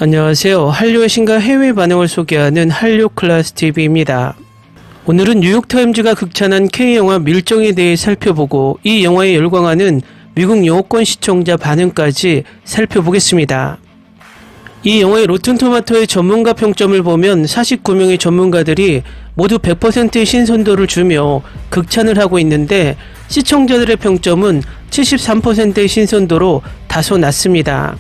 안녕하세요. 한류의 신과 해외 반응을 소개하는 한류클래스TV입니다. 오늘은 뉴욕타임즈가 극찬한 K영화 밀정에 대해 살펴보고 이 영화에 열광하는 미국 영어권 시청자 반응까지 살펴보겠습니다. 이 영화의 로튼토마토의 전문가 평점을 보면 49명의 전문가들이 모두 100%의 신선도를 주며 극찬을 하고 있는데 시청자들의 평점은 73%의 신선도로 다소 낮습니다.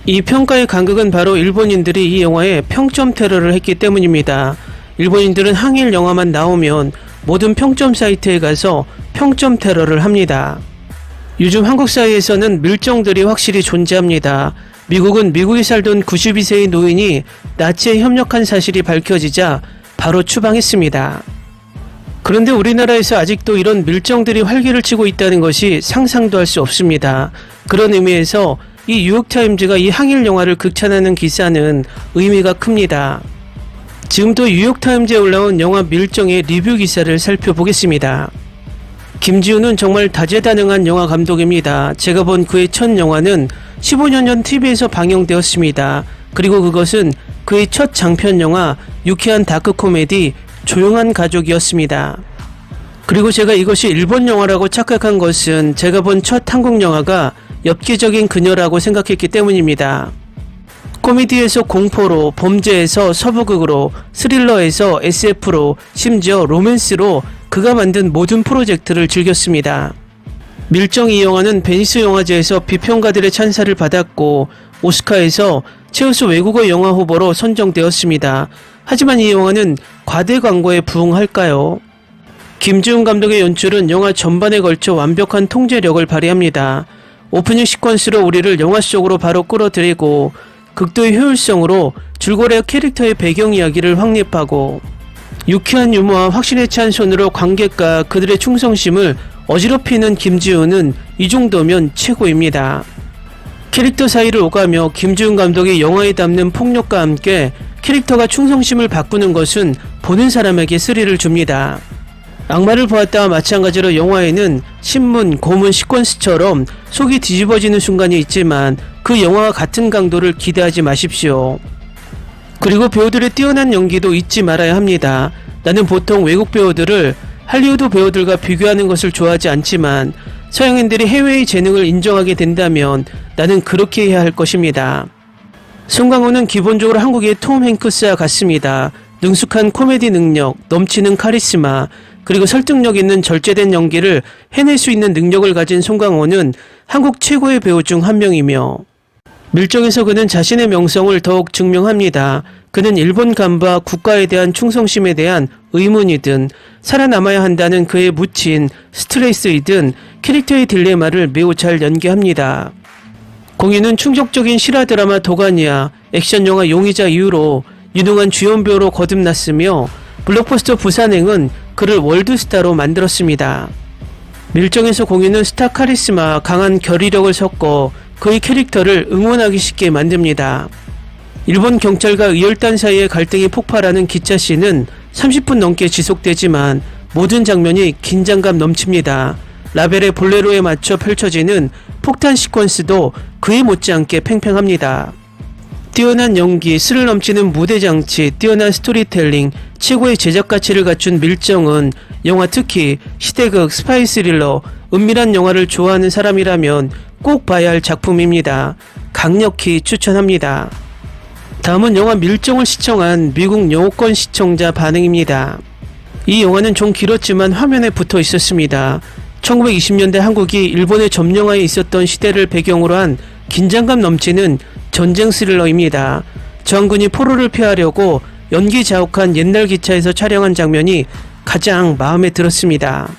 이 평가의 간극은 바로 일본인들이 이 영화에 평점 테러를 했기 때문입니다. 일본인들은 항일 영화만 나오면 모든 평점 사이트에 가서 평점 테러를 합니다. 요즘 한국 사회에서는 밀정들이 확실히 존재합니다. 미국은 미국에 살던 92세의 노인이 나치에 협력한 사실이 밝혀지자 바로 추방했습니다. 그런데 우리나라에서 아직도 이런 밀정들이 활기를 치고 있다는 것이 상상도 할 수 없습니다. 그런 의미에서 이 뉴욕타임즈가 이 항일 영화를 극찬하는 기사는 의미가 큽니다. 지금도 뉴욕타임즈에 올라온 영화 밀정의 리뷰 기사를 살펴보겠습니다. 김지훈은 정말 다재다능한 영화 감독입니다. 제가 본 그의 첫 영화는 15년 전 TV에서 방영되었습니다. 그리고 그것은 그의 첫 장편 영화 유쾌한 다크 코미디 조용한 가족이었습니다. 그리고 제가 이것이 일본 영화라고 착각한 것은 제가 본 첫 한국 영화가 엽기적인 그녀라고 생각했기 때문입니다. 코미디에서 공포로, 범죄에서 서부극으로, 스릴러에서 SF로, 심지어 로맨스로 그가 만든 모든 프로젝트를 즐겼습니다. 밀정 이 영화는 베니스 영화제에서 비평가들의 찬사를 받았고 오스카에서 최우수 외국어 영화 후보로 선정되었습니다. 하지만 이 영화는 과대 광고에 부응할까요? 김지훈 감독의 연출은 영화 전반에 걸쳐 완벽한 통제력을 발휘합니다. 오프닝 시퀀스로 우리를 영화 속으로 바로 끌어들이고 극도의 효율성으로 줄거리와 캐릭터의 배경 이야기를 확립하고 유쾌한 유머와 확신에 찬 손으로 관객과 그들의 충성심을 어지럽히는 김지훈은 이 정도면 최고입니다. 캐릭터 사이를 오가며 김지훈 감독이 영화에 담는 폭력과 함께 캐릭터가 충성심을 바꾸는 것은 보는 사람에게 스릴을 줍니다. 악마를 보았다와 마찬가지로 영화에는 신문, 고문, 시퀀스처럼 속이 뒤집어지는 순간이 있지만 그 영화와 같은 강도를 기대하지 마십시오. 그리고 배우들의 뛰어난 연기도 잊지 말아야 합니다. 나는 보통 외국 배우들을 할리우드 배우들과 비교하는 것을 좋아하지 않지만 서양인들이 해외의 재능을 인정하게 된다면 나는 그렇게 해야 할 것입니다. 송강호는 기본적으로 한국의 톰 행크스와 같습니다. 능숙한 코미디 능력, 넘치는 카리스마, 그리고 설득력 있는 절제된 연기를 해낼 수 있는 능력을 가진 송강호는 한국 최고의 배우 중 한 명이며 밀정에서 그는 자신의 명성을 더욱 증명합니다. 그는 일본 간부와 국가에 대한 충성심에 대한 의문이든 살아남아야 한다는 그의 묻힌 스트레스이든 캐릭터의 딜레마를 매우 잘 연기합니다. 공유는 충격적인 실화 드라마 도가니아, 액션 영화 용의자 이후로 유능한 주연 배우로 거듭났으며 블록버스터 부산행은 그를 월드스타로 만들었습니다. 밀정에서 공유는 스타 카리스마, 강한 결의력을 섞어 그의 캐릭터를 응원하기 쉽게 만듭니다. 일본 경찰과 의열단 사이의 갈등이 폭발하는 기차씬은 30분 넘게 지속되지만 모든 장면이 긴장감 넘칩니다. 라벨의 볼레로에 맞춰 펼쳐지는 폭탄 시퀀스도 그에 못지않게 팽팽합니다. 뛰어난 연기, 스릴 넘치는 무대 장치, 뛰어난 스토리텔링, 최고의 제작 가치를 갖춘 밀정은 영화 특히 시대극, 스파이 스릴러, 은밀한 영화를 좋아하는 사람이라면 꼭 봐야 할 작품입니다. 강력히 추천합니다. 다음은 영화 밀정을 시청한 미국 영어권 시청자 반응입니다. 이 영화는 좀 길었지만 화면에 붙어 있었습니다. 1920년대 한국이 일본의 점령하에 있었던 시대를 배경으로 한 긴장감 넘치는 전쟁 스릴러입니다. 저항군이 포로를 피하려고 연기 자욱한 옛날 기차에서 촬영한 장면이 가장 마음에 들었습니다.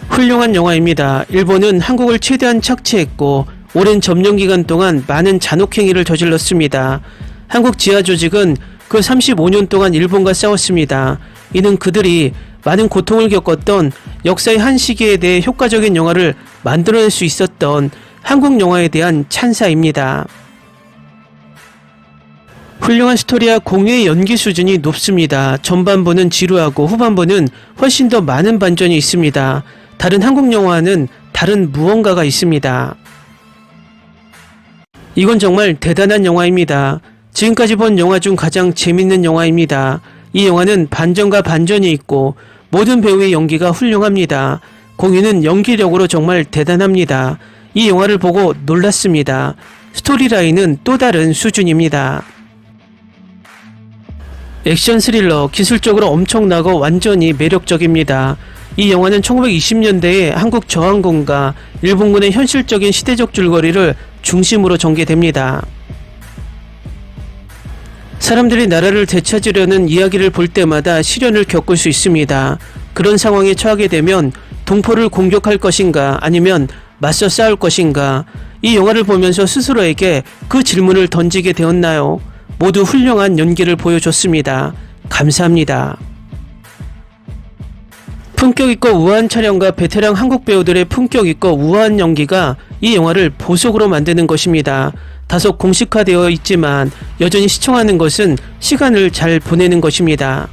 훌륭한 영화입니다. 일본은 한국을 최대한 착취했고 오랜 점령 기간 동안 많은 잔혹행위를 저질렀습니다. 한국 지하 조직은 그 35년 동안 일본과 싸웠습니다. 이는 그들이 많은 고통을 겪었던 역사의 한 시기에 대해 효과적인 영화를 만들어낼 수 있었던 한국 영화에 대한 찬사입니다. 훌륭한 스토리와 공유의 연기 수준이 높습니다. 전반부는 지루하고 후반부는 훨씬 더 많은 반전이 있습니다. 다른 한국 영화는 다른 무언가가 있습니다. 이건 정말 대단한 영화입니다. 지금까지 본 영화 중 가장 재밌는 영화입니다. 이 영화는 반전과 반전이 있고 모든 배우의 연기가 훌륭합니다. 공유는 연기력으로 정말 대단합니다. 이 영화를 보고 놀랐습니다. 스토리라인은 또 다른 수준입니다. 액션 스릴러, 기술적으로 엄청나고 완전히 매력적입니다. 이 영화는 1920년대에 한국 저항군과 일본군의 현실적인 시대적 줄거리를 중심으로 전개됩니다. 사람들이 나라를 되찾으려는 이야기를 볼 때마다 시련을 겪을 수 있습니다. 그런 상황에 처하게 되면 동포를 공격할 것인가 아니면 맞서 싸울 것인가, 이 영화를 보면서 스스로에게 그 질문을 던지게 되었나요? 모두 훌륭한 연기를 보여줬습니다. 감사합니다. 품격있고 우아한 촬영과 베테랑 한국 배우들의 품격있고 우아한 연기가 이 영화를 보석으로 만드는 것입니다. 다소 공식화되어 있지만 여전히 시청하는 것은 시간을 잘 보내는 것입니다.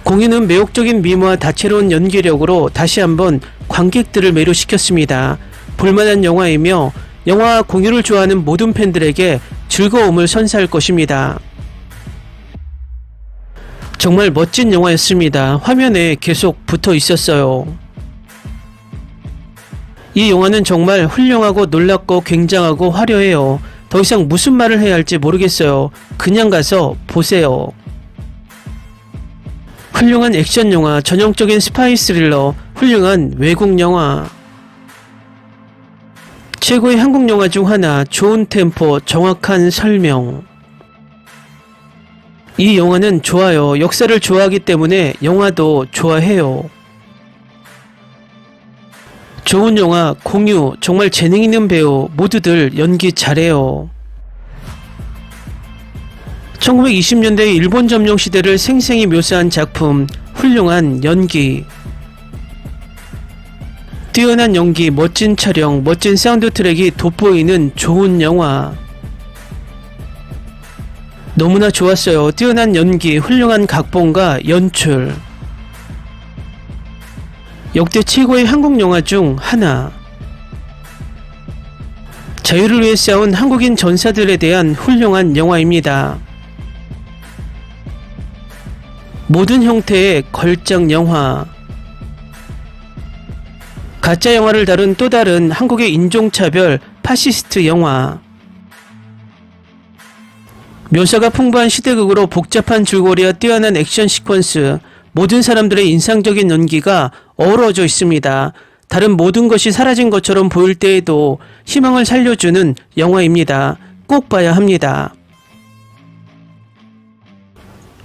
공유는 매혹적인 미모와 다채로운 연기력으로 다시 한번 관객들을 매료시켰습니다. 볼만한 영화이며 영화와 공유를 좋아하는 모든 팬들에게 즐거움을 선사할 것입니다. 정말 멋진 영화였습니다. 화면에 계속 붙어 있었어요. 이 영화는 정말 훌륭하고 놀랍고 굉장하고 화려해요. 더 이상 무슨 말을 해야 할지 모르겠어요. 그냥 가서 보세요. 훌륭한 액션 영화, 전형적인 스파이 스릴러, 훌륭한 외국 영화. 최고의 한국 영화 중 하나, 좋은 템포, 정확한 설명. 이 영화는 좋아요. 역사를 좋아하기 때문에 영화도 좋아해요. 좋은 영화, 공유, 정말 재능 있는 배우, 모두들 연기 잘해요. 1920년대의 일본 점령 시대를 생생히 묘사한 작품, 훌륭한 연기. 뛰어난 연기, 멋진 촬영, 멋진 사운드 트랙이 돋보이는 좋은 영화. 너무나 좋았어요. 뛰어난 연기, 훌륭한 각본과 연출. 역대 최고의 한국 영화 중 하나. 자유를 위해 싸운 한국인 전사들에 대한 훌륭한 영화입니다. 모든 형태의 걸작 영화. 가짜 영화를 다룬 또 다른 한국의 인종차별 파시스트 영화. 묘사가 풍부한 시대극으로 복잡한 줄거리와 뛰어난 액션 시퀀스, 모든 사람들의 인상적인 연기가 어우러져 있습니다. 다른 모든 것이 사라진 것처럼 보일 때에도 희망을 살려주는 영화입니다. 꼭 봐야 합니다.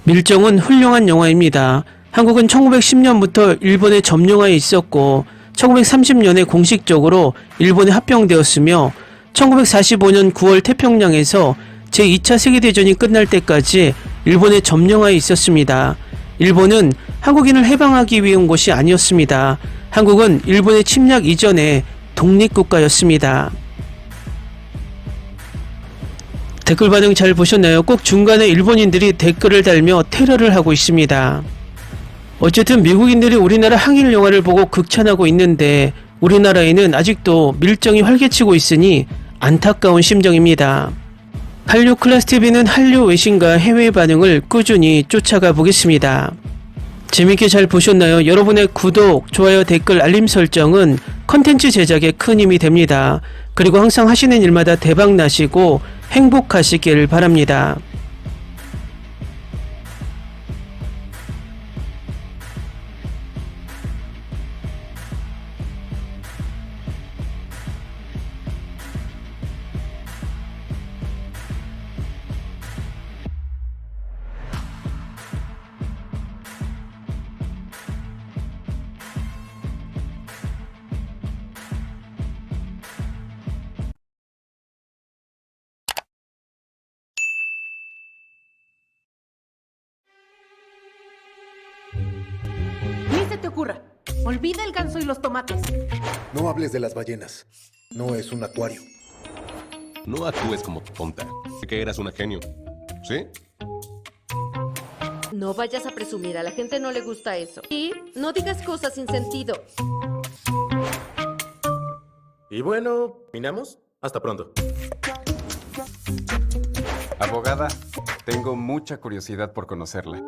밀정은 훌륭한 영화입니다. 한국은 1910년부터 일본에 점령하에 있었고 1930년에 공식적으로 일본에 합병되었으며 1945년 9월 태평양에서 제2차 세계대전이 끝날 때까지 일본에 점령하에 있었습니다. 일본은 한국인을 해방하기 위해 온 것이 아니었습니다. 한국은 일본의 침략 이전에 독립국가였습니다. 댓글 반응 잘 보셨나요? 꼭 중간에 일본인들이 댓글을 달며 테러를 하고 있습니다. 어쨌든 미국인들이 우리나라 항일 영화를 보고 극찬하고 있는데 우리나라에는 아직도 밀정이 활개치고 있으니 안타까운 심정입니다. 한류 클래스TV는 한류 외신과 해외 반응을 꾸준히 쫓아가 보겠습니다. 재밌게 잘 보셨나요? 여러분의 구독, 좋아요, 댓글, 알림 설정은 컨텐츠 제작에 큰 힘이 됩니다. 그리고 항상 하시는 일마다 대박 나시고 행복하시길 바랍니다. Ni se te ocurra. Olvida el ganso y los tomates. No hables de las ballenas. No es un acuario. No actúes como tonta. Que eras una genio. ¿Sí? No vayas a presumir, a la gente no le gusta eso. Y no digas cosas sin sentido. Y bueno, ¿terminamos? Hasta pronto. Abogada, tengo mucha curiosidad por conocerla.